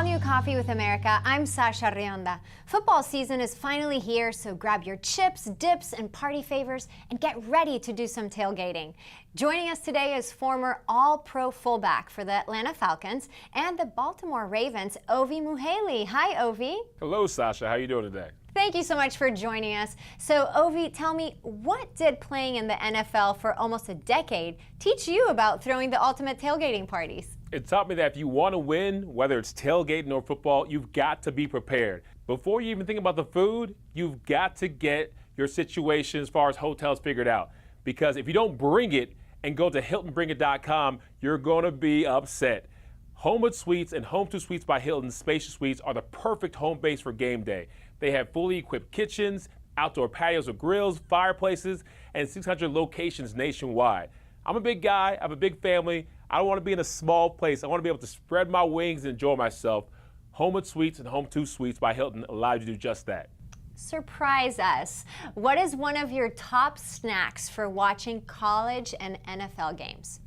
all new Coffee with America. I'm Sasha Rionda. Football season is finally here, so grab your chips, dips, and party favors and get ready to do some tailgating. Joining us today is former All-Pro fullback for the Atlanta Falcons and the Baltimore Ravens, Ovie Mughelli. Hi, Ovie. Hello, Sasha. How are you doing today? Thank you so much for joining us. So, Ovie, tell me, what did playing in the NFL for almost a decade teach you about throwing the ultimate tailgating parties? It taught me that if you want to win, whether it's tailgating or football, you've got to be prepared. Before you even think about the food, you've got to get your situation as far as hotels figured out. Because if you don't bring it and go to HiltonBringIt.com, you're going to be upset. Homewood Suites and Home2 Suites by Hilton Spacious Suites are the perfect home base for game day. They have fully equipped kitchens, outdoor patios with grills, fireplaces, and 600 locations nationwide. I'm a big guy, I have a big family. I don't want to be in a small place. I want to be able to spread my wings and enjoy myself. Homewood Suites and Home2 Suites by Hilton allow you to do just that. Surprise us. What is one of your top snacks for watching college and NFL games?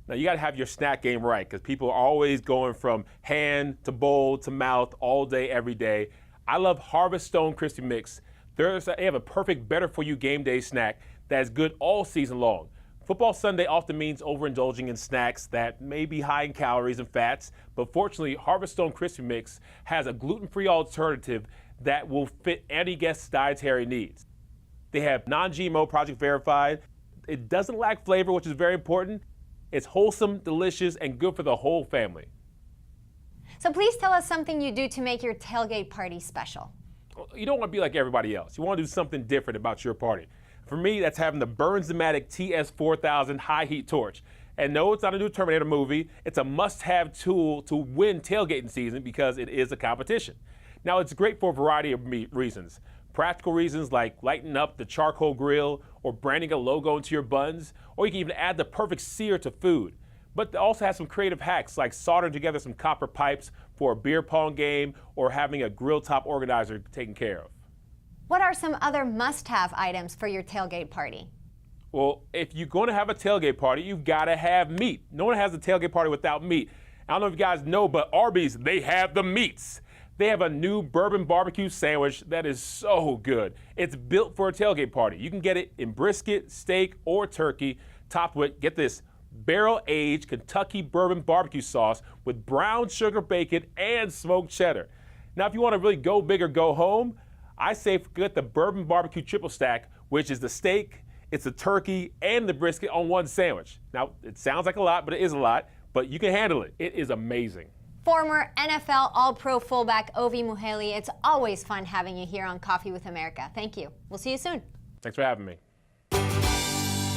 Now, you got to have your snack game right, because people are always going from hand to bowl to mouth all day, every day. I love Harvest Stone Crispy Mix. They have a perfect better-for-you game day snack that is good all season long. Football Sunday often means overindulging in snacks that may be high in calories and fats, but fortunately, Harvest Stone Crispy Mix has a gluten-free alternative that will fit any guest's dietary needs. They have non-GMO Project Verified. It doesn't lack flavor, which is very important. It's wholesome, delicious, and good for the whole family. So please tell us something you do to make your tailgate party special. You don't want to be like everybody else. You want to do something different about your party. For me, that's having the Bernzomatic TS4000 high heat torch. And no, it's not a new Terminator movie. It's a must-have tool to win tailgating season because it is a competition. Now, it's great for a variety of reasons. Practical reasons like lighting up the charcoal grill or branding a logo into your buns, or you can even add the perfect sear to food. But it also has some creative hacks like soldering together some copper pipes for a beer pong game or having a grill top organizer taken care of. What are some other must-have items for your tailgate party? Well, if you're going to have a tailgate party, you've got to have meat. No one has a tailgate party without meat. I don't know if you guys know, but Arby's, they have the meats. They have a new bourbon barbecue sandwich that is so good. It's built for a tailgate party. You can get it in brisket, steak, or turkey, topped with, get this, barrel-aged Kentucky bourbon barbecue sauce with brown sugar bacon and smoked cheddar. Now, if you want to really go big or go home, I say get the bourbon barbecue triple stack, which is the steak, it's the turkey, and the brisket on one sandwich. Now, it sounds like a lot, but it is a lot, but you can handle it. It is amazing. Former NFL All-Pro fullback Ovie Mughelli, it's always fun having you here on Coffee with America. Thank you. We'll see you soon. Thanks for having me.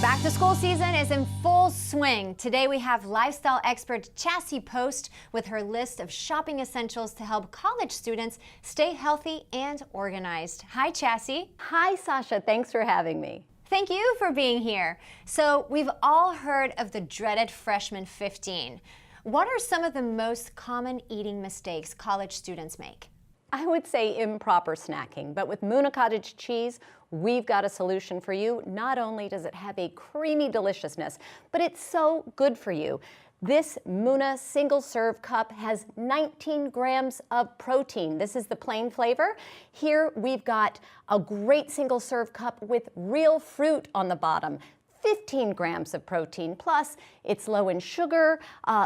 Back to school season is in full swing. Today we have lifestyle expert Chassie Post with her list of shopping essentials to help college students stay healthy and organized. Hi, Chassie. Hi, Sasha. Thanks for having me. Thank you for being here. So we've all heard of the dreaded freshman 15. What are some of the most common eating mistakes college students make? I would say improper snacking, but with Muna Cottage cheese, we've got a solution for you. Not only does it have a creamy deliciousness, but it's so good for you. This Muna single-serve cup has 19 grams of protein. This is the plain flavor. Here we've got a great single-serve cup with real fruit on the bottom. 15 grams of protein, plus it's low in sugar,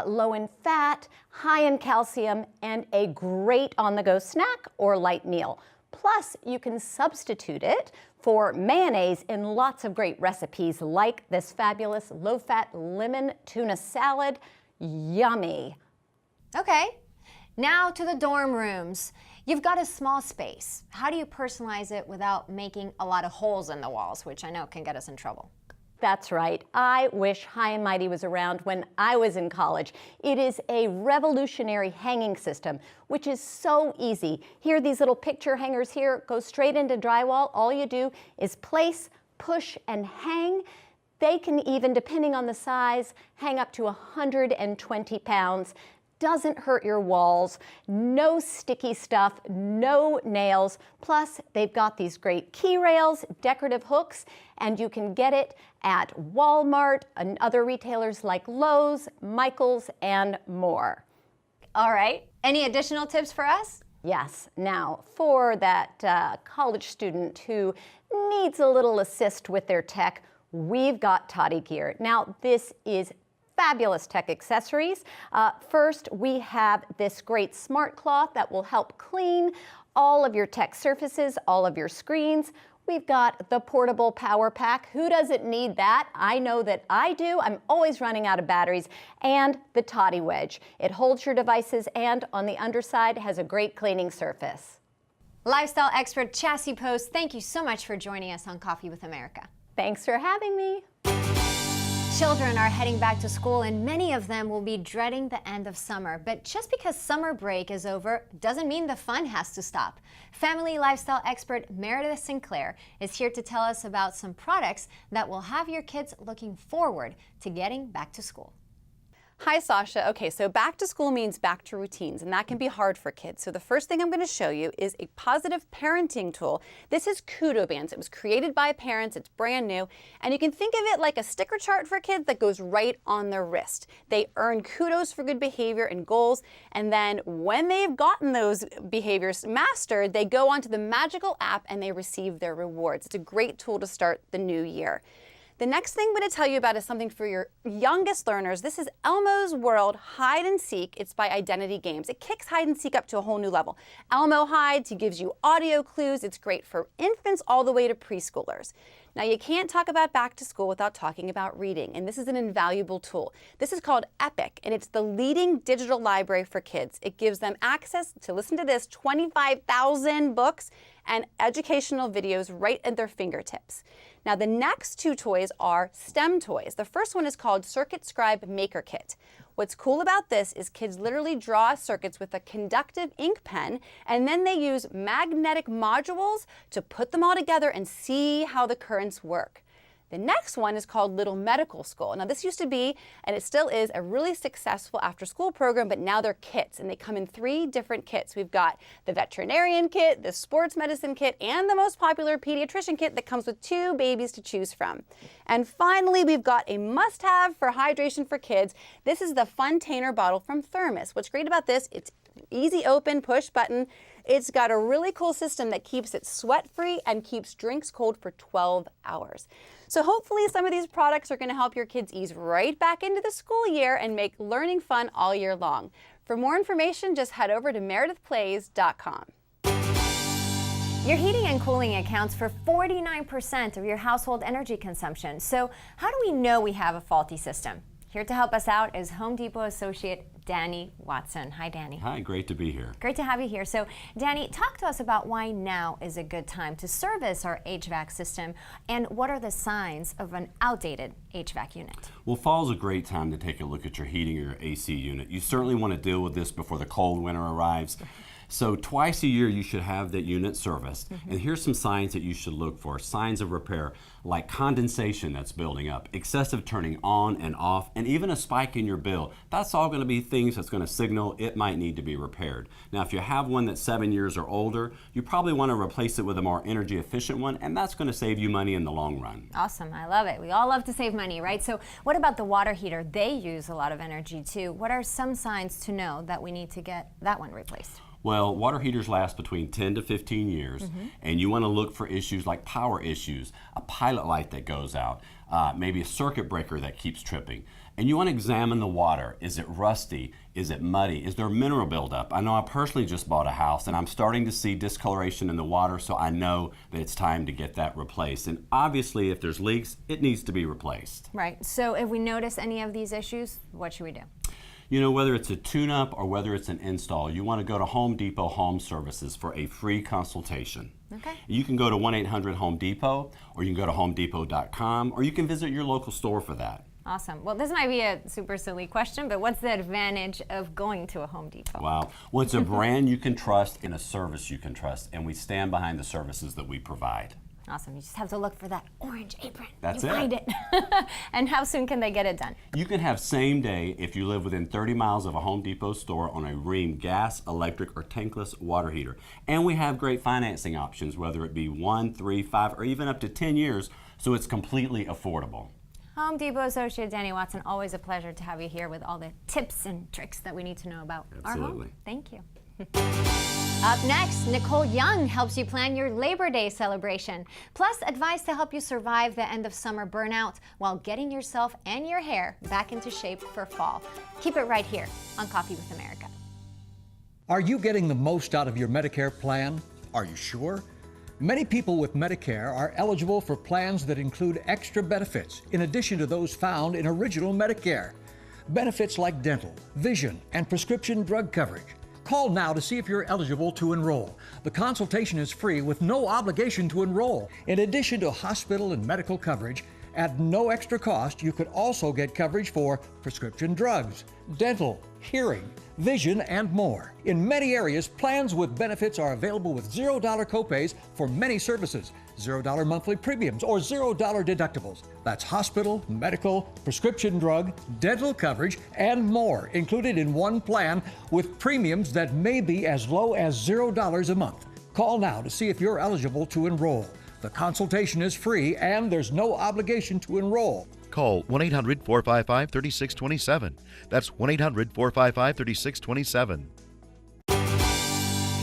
low in fat, high in calcium, and a great on-the-go snack or light meal. Plus, you can substitute it for mayonnaise in lots of great recipes like this fabulous low-fat lemon tuna salad. Yummy. Okay, now to the dorm rooms. You've got a small space. How do you personalize it without making a lot of holes in the walls, which I know can get us in trouble? That's right. I wish High and Mighty was around when I was in college. It is a revolutionary hanging system, which is so easy. Here, these little picture hangers here go straight into drywall. All you do is place, push, and hang. They can even, depending on the size, hang up to 120 pounds. Doesn't hurt your walls, no sticky stuff, no nails. Plus, they've got these great key rails, decorative hooks, and you can get it at Walmart and other retailers like Lowe's, Michael's, and more. All right. Any additional tips for us? Yes. Now, for that college student who needs a little assist with their tech, we've got Toddy Gear. Now, this is fabulous tech accessories. First, we have this great smart cloth that will help clean all of your tech surfaces, all of your screens. We've got the portable power pack. Who doesn't need that? I know that I do. I'm always running out of batteries. And the Toddy Wedge. It holds your devices and on the underside has a great cleaning surface. Lifestyle expert Chassie Post, thank you so much for joining us on Coffee with America. Thanks for having me. Children are heading back to school and many of them will be dreading the end of summer. But just because summer break is over doesn't mean the fun has to stop. Family lifestyle expert Meredith Sinclair is here to tell us about some products that will have your kids looking forward to getting back to school. Hi, Sasha. Okay, so back to school means back to routines, and that can be hard for kids. So the first thing I'm going to show you is a positive parenting tool. This is Kudo Bands. It was created by parents. It's brand new, and you can think of it like a sticker chart for kids that goes right on their wrist. They earn kudos for good behavior and goals, and then when they've gotten those behaviors mastered, they go onto the magical app and they receive their rewards. It's a great tool to start the new year. The next thing I'm going to tell you about is something for your youngest learners. This is Elmo's World Hide and Seek. It's by Identity Games. It kicks hide and seek up to a whole new level. Elmo hides, he gives you audio clues. It's great for infants all the way to preschoolers. Now, you can't talk about back to school without talking about reading, and this is an invaluable tool. This is called Epic, and it's the leading digital library for kids. It gives them access to, listen to this, 25,000 books and educational videos right at their fingertips. Now, the next two toys are STEM toys. The first one is called Circuit Scribe Maker Kit. What's cool about this is kids literally draw circuits with a conductive ink pen, and then they use magnetic modules to put them all together and see how the currents work. The next one is called Little Medical School. Now, this used to be, and it still is, a really successful after-school program, but now they're kits, and they come in 3 different kits. We've got the veterinarian kit, the sports medicine kit, and the most popular pediatrician kit that comes with 2 babies to choose from. And finally, we've got a must-have for hydration for kids. This is the Funtainer bottle from Thermos. What's great about this, it's easy open, push button. It's got a really cool system that keeps it sweat-free and keeps drinks cold for 12 hours. So hopefully some of these products are going to help your kids ease right back into the school year and make learning fun all year long. For more information, just head over to meredithplays.com. Your heating and cooling accounts for 49% of your household energy consumption. So how do we know we have a faulty system? Here to help us out is Home Depot associate Danny Watson. Hi, Danny. Hi, great to be here. Great to have you here. So, Danny, talk to us about why now is a good time to service our HVAC system, and what are the signs of an outdated HVAC unit? Well, fall's a great time to take a look at your heating or your AC unit. You certainly want to deal with this before the cold winter arrives. So twice a year you should have that unit serviced. And here's some signs that you should look for. Signs of repair like condensation that's building up, excessive turning on and off, and even a spike in your bill. That's all going to be things that's going to signal it might need to be repaired. Now, if you have one that's 7 years or older, you probably want to replace it with a more energy efficient one, and that's going to save you money in the long run. Awesome, I love it. We all love to save money, right? So what about the water heater? They use a lot of energy too. What are some signs to know that we need to get that one replaced? Well, water heaters last between 10 to 15 years, and you want to look for issues like power issues, a pilot light that goes out, maybe a circuit breaker that keeps tripping. And you want to examine the water. Is it rusty? Is it muddy? Is there mineral buildup? I know I personally just bought a house, and I'm starting to see discoloration in the water, so I know that it's time to get that replaced. And obviously, if there's leaks, it needs to be replaced. Right, so if we notice any of these issues, what should we do? You know, whether it's a tune-up or whether it's an install, you want to go to Home Depot Home Services for a free consultation. Okay. You can go to 1-800-HOME-DEPOT, or you can go to homedepot.com, or you can visit your local store for that. Awesome. Well, this might be a super silly question, but what's the advantage of going to a Home Depot? Wow. Well, it's a brand you can trust and a service you can trust, and we stand behind the services that we provide. Awesome. You just have to look for that orange apron. That's you it. Find it. And how soon can they get it done? You can have same day if you live within 30 miles of a Home Depot store on a Rheem gas, electric, or tankless water heater. And we have great financing options, whether it be 1, 3, 5, or even up to 10 years, so it's completely affordable. Home Depot associate Danny Watson, always a pleasure to have you here with all the tips and tricks that we need to know about our home. Absolutely. Thank you. Up next, Nicole Young helps you plan your Labor Day celebration, plus advice to help you survive the end of summer burnout while getting yourself and your hair back into shape for fall. Keep it right here on Coffee with America. Are you getting the most out of your Medicare plan? Are you sure? Many people with Medicare are eligible for plans that include extra benefits in addition to those found in original Medicare. Benefits like dental, vision, and prescription drug coverage. Call now to see if you're eligible to enroll. The consultation is free with no obligation to enroll. In addition to hospital and medical coverage, at no extra cost, you could also get coverage for prescription drugs, dental, hearing, vision, and more. In many areas, plans with benefits are available with $0 copays for many services, $0 monthly premiums, or $0 deductibles. That's hospital, medical, prescription drug, dental coverage, and more included in one plan with premiums that may be as low as $0 a month. Call now to see if you're eligible to enroll. The consultation is free and there's no obligation to enroll. Call 1-800-455-3627. That's 1-800-455-3627.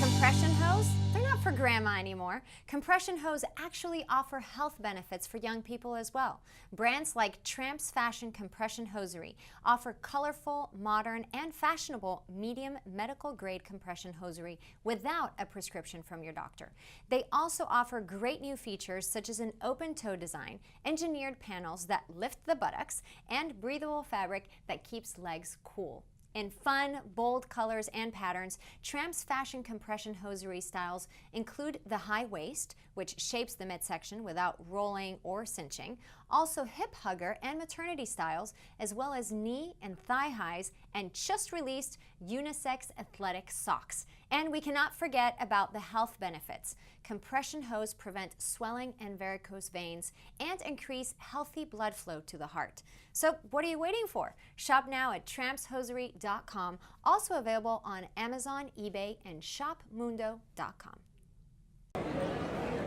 Compression hose? They're not for grandma anymore. Compression hose actually offer health benefits for young people as well. Brands like Tramps Fashion Compression Hosiery offer colorful, modern, and fashionable medium medical grade compression hosiery without a prescription from your doctor. They also offer great new features such as an open toe design, engineered panels that lift the buttocks, and breathable fabric that keeps legs cool. In fun, bold colors and patterns, Tramps Fashion Compression Hosiery styles include the high waist, which shapes the midsection without rolling or cinching, also hip hugger and maternity styles, as well as knee and thigh highs, and just released unisex athletic socks. And we cannot forget about the health benefits. Compression hose prevent swelling and varicose veins and increase healthy blood flow to the heart. So what are you waiting for? Shop now at trampshosiery.com, also available on Amazon, eBay, and shopmundo.com.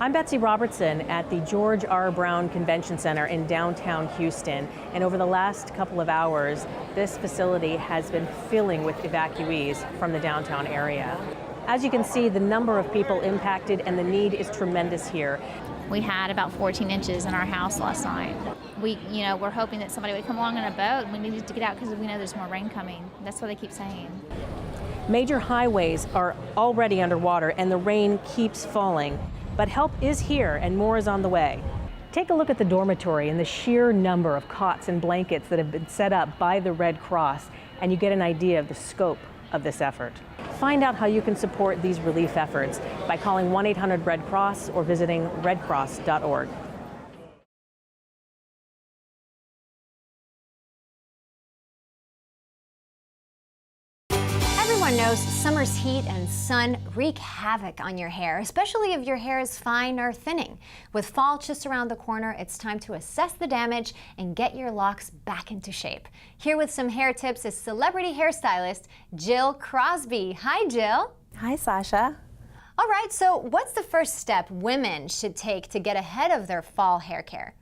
I'm Betsy Robertson at the George R. Brown Convention Center in downtown Houston, and over the last couple of hours, this facility has been filling with evacuees from the downtown area. As you can see, the number of people impacted and the need is tremendous here. We had about 14 inches in our house last night. We're hoping that somebody would come along on a boat, and we needed to get out because we know there's more rain coming. That's what they keep saying. Major highways are already underwater and the rain keeps falling. But help is here and more is on the way. Take a look at the dormitory and the sheer number of cots and blankets that have been set up by the Red Cross, and you get an idea of the scope of this effort. Find out how you can support these relief efforts by calling 1-800-RED-CROSS or visiting redcross.org. Everyone knows summer's heat and sun wreak havoc on your hair, especially if your hair is fine or thinning. With fall just around the corner, it's time to assess the damage and get your locks back into shape. Here with some hair tips is celebrity hairstylist Jill Crosby. Hi, Jill. Hi, Sasha. All right, so what's the first step women should take to get ahead of their fall hair care?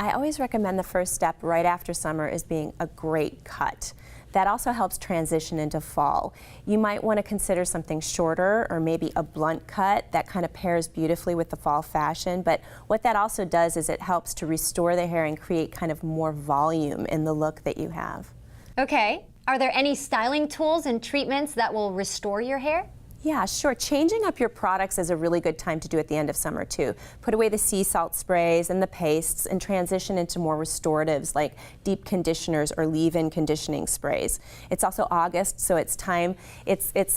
I always recommend the first step right after summer is being a great cut. That also helps transition into fall. You might want to consider something shorter or maybe a blunt cut that kind of pairs beautifully with the fall fashion. But what that also does is it helps to restore the hair and create kind of more volume in the look that you have. Okay. Are there any styling tools and treatments that will restore your hair? Yeah, sure. Changing up your products is a really good time to do at the end of summer too. Put away the sea salt sprays and the pastes and transition into more restoratives like deep conditioners or leave-in conditioning sprays. It's also August, so it's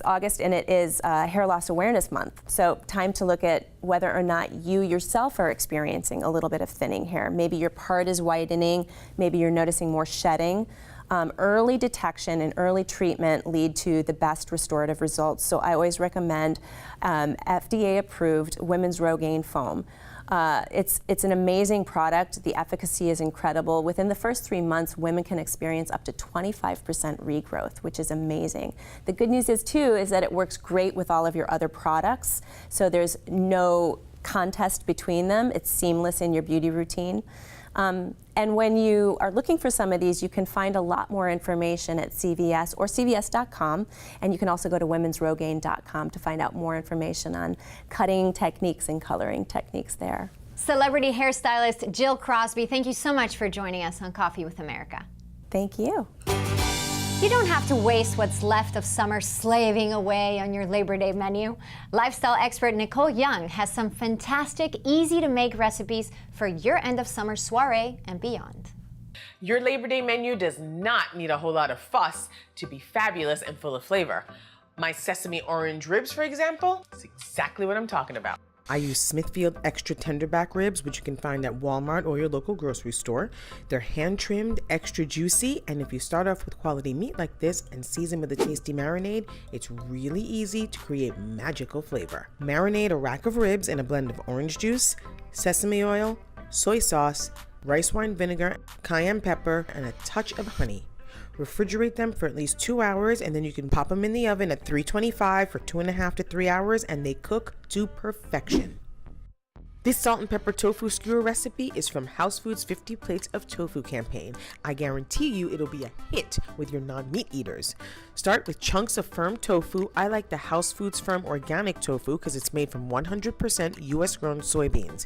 August and it is Hair Loss Awareness Month. So time to look at whether or not you yourself are experiencing a little bit of thinning hair. Maybe your part is widening, maybe you're noticing more shedding. Early detection and early treatment lead to the best restorative results. So I always recommend FDA-approved Women's Rogaine foam. It's an amazing product. The efficacy is incredible. Within the first 3 months, women can experience up to 25% regrowth, which is amazing. The good news is that it works great with all of your other products. So there's no contest between them. It's seamless in your beauty routine. And when you are looking for some of these, you can find a lot more information at CVS or CVS.com, and you can also go to womensrogaine.com to find out more information on cutting techniques and coloring techniques there. Celebrity hairstylist Jill Crosby, thank you so much for joining us on Coffee with America. Thank you. You don't have to waste what's left of summer slaving away on your Labor Day menu. Lifestyle expert Nicole Young has some fantastic, easy-to-make recipes for your end-of-summer soiree and beyond. Your Labor Day menu does not need a whole lot of fuss to be fabulous and full of flavor. My sesame orange ribs, for example, is exactly what I'm talking about. I use Smithfield extra tender back ribs, which you can find at Walmart or your local grocery store. They're hand trimmed, extra juicy, and if you start off with quality meat like this and season with a tasty marinade, it's really easy to create magical flavor. Marinate a rack of ribs in a blend of orange juice, sesame oil, soy sauce, rice wine vinegar, cayenne pepper, and a touch of honey. Refrigerate them for at least 2 hours, and then you can pop them in the oven at 325 for 2.5 to 3 hours, and they cook to perfection. This salt and pepper tofu skewer recipe is from House Food's 50 Plates of Tofu campaign. I guarantee you it'll be a hit with your non-meat eaters. Start with chunks of firm tofu. I like the House Foods Firm Organic Tofu because it's made from 100% US grown soybeans.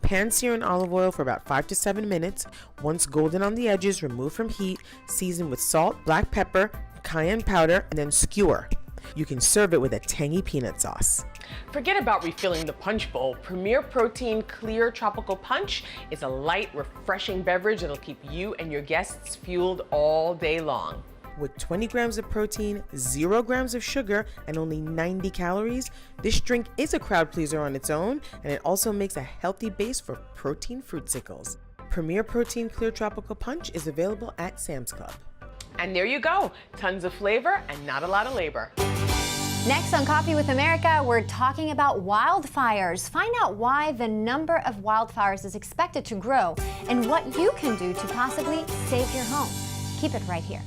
Pan sear in olive oil for about 5 to 7 minutes. Once golden on the edges, remove from heat, season with salt, black pepper, cayenne powder, and then skewer. You can serve it with a tangy peanut sauce. Forget about refilling the punch bowl. Premier Protein Clear Tropical Punch is a light, refreshing beverage that'll keep you and your guests fueled all day long. With 20 grams of protein, 0 grams of sugar, and only 90 calories, this drink is a crowd pleaser on its own, and it also makes a healthy base for protein fruitsicles. Premier Protein Clear Tropical Punch is available at Sam's Club. And there you go, tons of flavor and not a lot of labor. Next on Coffee with America, we're talking about wildfires. Find out why the number of wildfires is expected to grow and what you can do to possibly save your home. Keep it right here.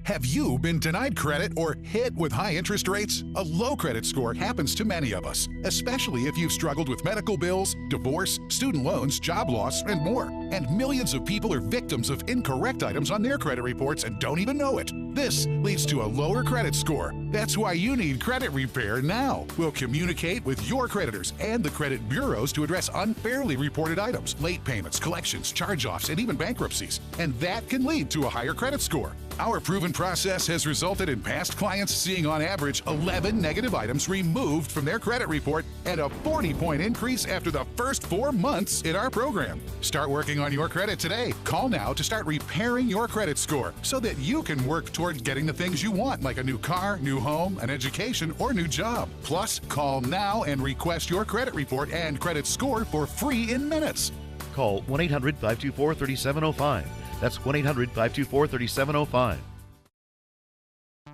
Have you been denied credit or hit with high interest rates? A low credit score happens to many of us, especially if you've struggled with medical bills, divorce, student loans, job loss, and more. And millions of people are victims of incorrect items on their credit reports and don't even know it. This leads to a lower credit score. That's why you need Credit Repair now. We'll communicate with your creditors and the credit bureaus to address unfairly reported items, late payments, collections, charge-offs, and even bankruptcies. And that can lead to a higher credit score. Our proven process has resulted in past clients seeing on average 11 negative items removed from their credit report and a 40-point increase after the first 4 months in our program. Start working on your credit today. Call now to start repairing your credit score so that you can work toward getting the things you want, like a new car, new home, an education, or new job. Plus, call now and request your credit report and credit score for free in minutes. Call 1-800-524-3705. That's 1-800-524-3705.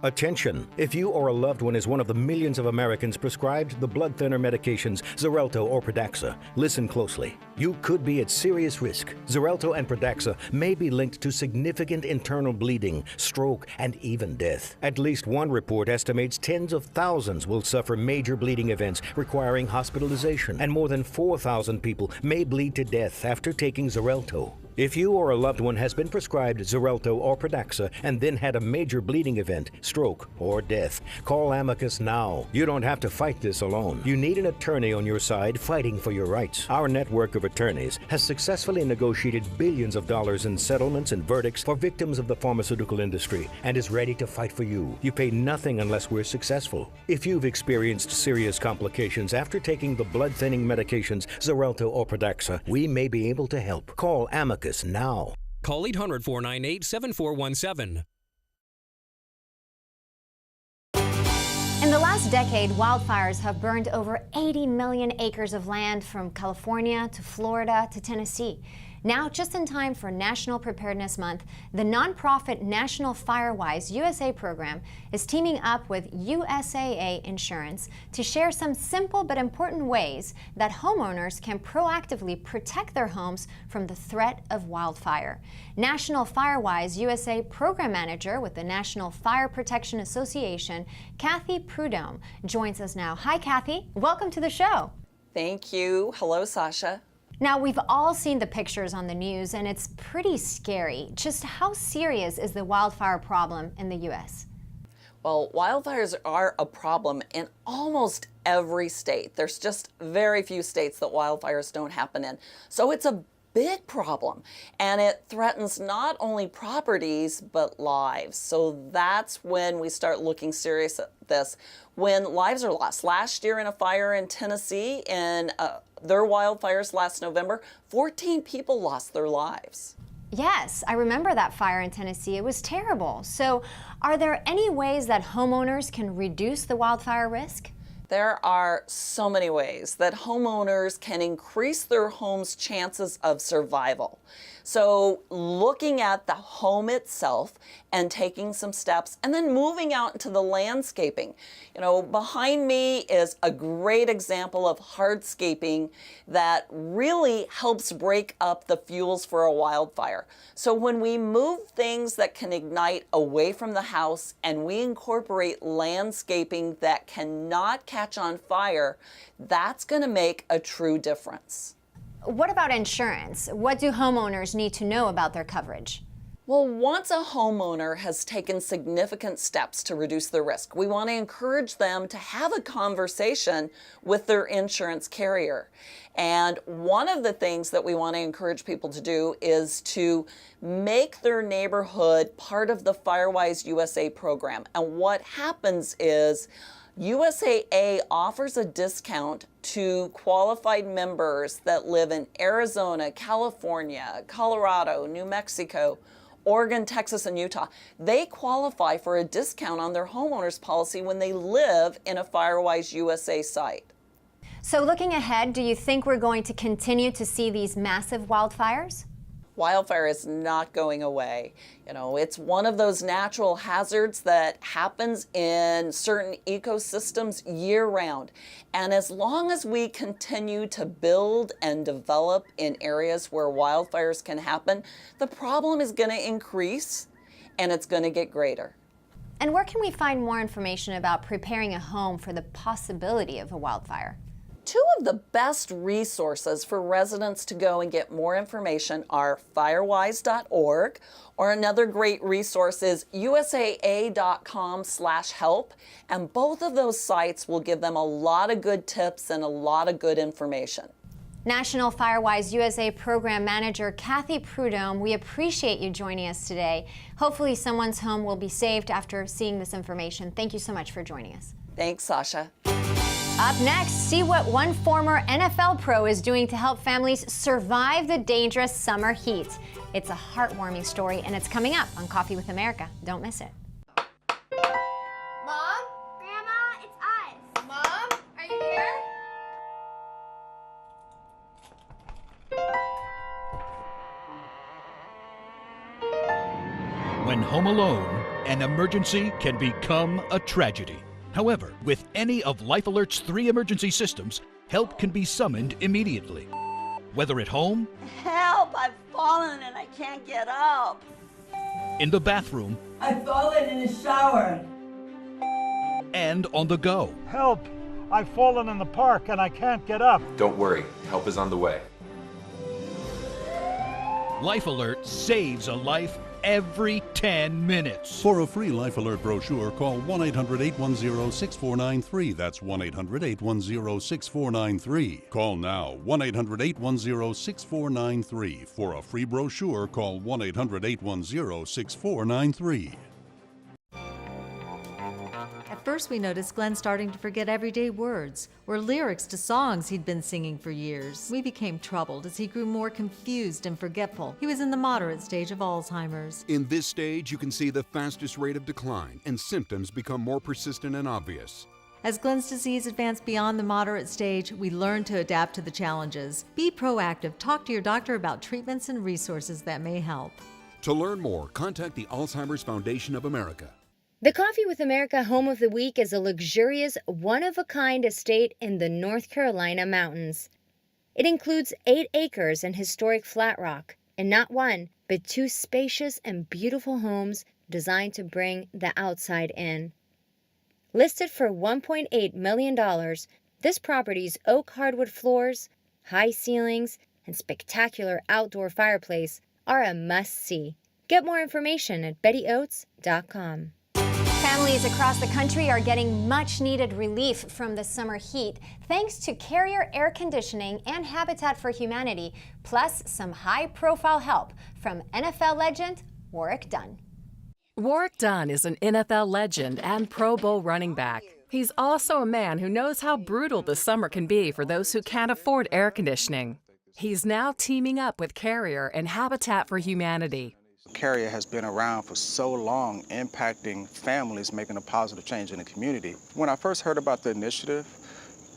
Attention! If you or a loved one is one of the millions of Americans prescribed the blood thinner medications Xarelto or Pradaxa, listen closely. You could be at serious risk. Xarelto and Pradaxa may be linked to significant internal bleeding, stroke, and even death. At least one report estimates tens of thousands will suffer major bleeding events requiring hospitalization, and more than 4,000 people may bleed to death after taking Xarelto. If you or a loved one has been prescribed Xarelto or Pradaxa and then had a major bleeding event, stroke, or death, call Amicus now. You don't have to fight this alone. You need an attorney on your side fighting for your rights. Our network of attorneys has successfully negotiated billions of dollars in settlements and verdicts for victims of the pharmaceutical industry and is ready to fight for you. You pay nothing unless we're successful. If you've experienced serious complications after taking the blood-thinning medications Xarelto or Pradaxa, we may be able to help. Call Amicus now. Call 800-498-7417. In the last decade, wildfires have burned over 80 million acres of land from California to Florida to Tennessee. Now, just in time for National Preparedness Month, the nonprofit National Firewise USA program is teaming up with USAA Insurance to share some simple but important ways that homeowners can proactively protect their homes from the threat of wildfire. National Firewise USA program manager with the National Fire Protection Association, Kathy Prudhomme, joins us now. Hi, Kathy. Welcome to the show. Thank you. Hello, Sasha. Now, we've all seen the pictures on the news, and it's pretty scary. Just how serious is the wildfire problem in the U.S.? Well, wildfires are a problem in almost every state. There's just very few states that wildfires don't happen in. So it's a big problem, and it threatens not only properties but lives. So that's when we start looking serious at this, when lives are lost. Last year in a fire in Tennessee, in their wildfires last November, 14 people lost their lives. Yes, I remember that fire in Tennessee. It was terrible. So are there any ways that homeowners can reduce the wildfire risk? There are so many ways that homeowners can increase their home's chances of survival. So looking at the home itself and taking some steps, and then moving out into the landscaping. You know, behind me is a great example of hardscaping that really helps break up the fuels for a wildfire. So when we move things that can ignite away from the house and we incorporate landscaping that cannot catch on fire, that's going to make a true difference. What about insurance? What do homeowners need to know about their coverage? Well, once a homeowner has taken significant steps to reduce their risk, we want to encourage them to have a conversation with their insurance carrier. And one of the things that we want to encourage people to do is to make their neighborhood part of the Firewise USA program. And what happens is USAA offers a discount to qualified members that live in Arizona, California, Colorado, New Mexico, Oregon, Texas, and Utah. They qualify for a discount on their homeowners policy when they live in a Firewise USA site. So looking ahead, do you think we're going to continue to see these massive wildfires? Wildfire is not going away. You know, it's one of those natural hazards that happens in certain ecosystems year-round. And as long as we continue to build and develop in areas where wildfires can happen, the problem is going to increase and it's going to get greater. And where can we find more information about preparing a home for the possibility of a wildfire? Two of the best resources for residents to go and get more information are firewise.org, or another great resource is usaa.com/help, and both of those sites will give them a lot of good tips and a lot of good information. National Firewise USA Program Manager Kathy Prudhomme, we appreciate you joining us today. Hopefully someone's home will be saved after seeing this information. Thank you so much for joining us. Thanks, Sasha. Up next, see what one former NFL pro is doing to help families survive the dangerous summer heat. It's a heartwarming story, and it's coming up on Coffee with America. Don't miss it. Mom? Grandma, it's us. Mom, are you here? When home alone, an emergency can become a tragedy. However, with any of Life Alert's 3 emergency systems, help can be summoned immediately. Whether at home, Help! I've fallen and I can't get up. in the bathroom, I've fallen in the shower. and on the go. Help! I've fallen in the park and I can't get up. Don't worry, help is on the way. Life Alert saves a life every 10 minutes. For a free Life Alert brochure, call 1-800-810-6493. That's 1-800-810-6493. Call now, 1-800-810-6493. For a free brochure, call 1-800-810-6493. At first we noticed Glenn starting to forget everyday words or lyrics to songs he'd been singing for years. We became troubled as he grew more confused and forgetful. He was in the moderate stage of Alzheimer's. In this stage, you can see the fastest rate of decline, and symptoms become more persistent and obvious. As Glenn's disease advanced beyond the moderate stage, we learned to adapt to the challenges. Be proactive. Talk to your doctor about treatments and resources that may help. To learn more, contact the Alzheimer's Foundation of America. The Coffee with America Home of the Week is a luxurious, one-of-a-kind estate in the North Carolina mountains. It includes 8 acres in historic Flat Rock, and not one, but 2 spacious and beautiful homes designed to bring the outside in. Listed for $1.8 million, this property's oak hardwood floors, high ceilings, and spectacular outdoor fireplace are a must-see. Get more information at bettyoats.com. Families across the country are getting much-needed relief from the summer heat thanks to Carrier Air Conditioning and Habitat for Humanity, plus some high-profile help from NFL legend Warrick Dunn. Warrick Dunn is an NFL legend and Pro Bowl running back. He's also a man who knows how brutal the summer can be for those who can't afford air conditioning. He's now teaming up with Carrier and Habitat for Humanity. Carrier has been around for so long, impacting families, making a positive change in the community. When I first heard about the initiative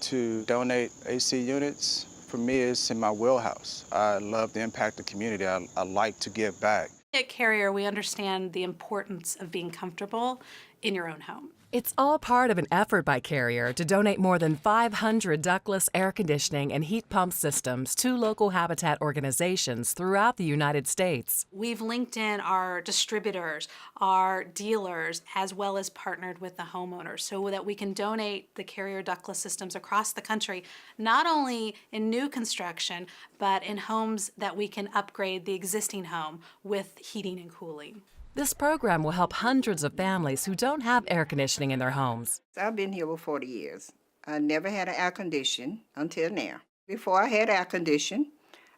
to donate AC units, for me it's in my wheelhouse. I love to impact the community. I like to give back. At Carrier, we understand the importance of being comfortable in your own home. It's all part of an effort by Carrier to donate more than 500 ductless air conditioning and heat pump systems to local habitat organizations throughout the United States. We've linked in our distributors, our dealers, as well as partnered with the homeowners so that we can donate the Carrier ductless systems across the country, not only in new construction, but in homes that we can upgrade the existing home with heating and cooling. This program will help hundreds of families who don't have air conditioning in their homes. I've been here for 40 years. I never had an air condition until now. Before I had air condition,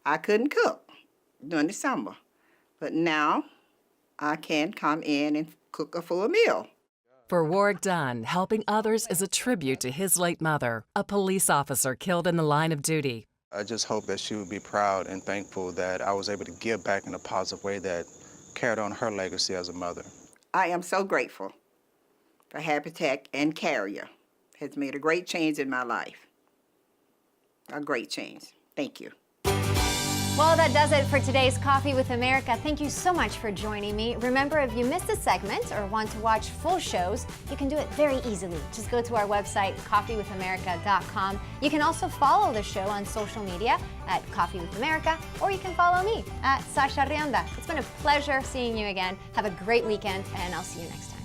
I couldn't cook during the summer. But now I can come in and cook a full meal. For Warrick Dunn, helping others is a tribute to his late mother, a police officer killed in the line of duty. I just hope that she would be proud and thankful that I was able to give back in a positive way that carried on her legacy as a mother. I am so grateful for Habitat and Carrier. Has made a great change in my life. A great change. Thank you. Well, that does it for today's Coffee with America. Thank you so much for joining me. Remember, if you missed a segment or want to watch full shows, you can do it very easily. Just go to our website, coffeewithamerica.com. You can also follow the show on social media at Coffee with America, or you can follow me at Sasha Rionda. It's been a pleasure seeing you again. Have a great weekend, and I'll see you next time.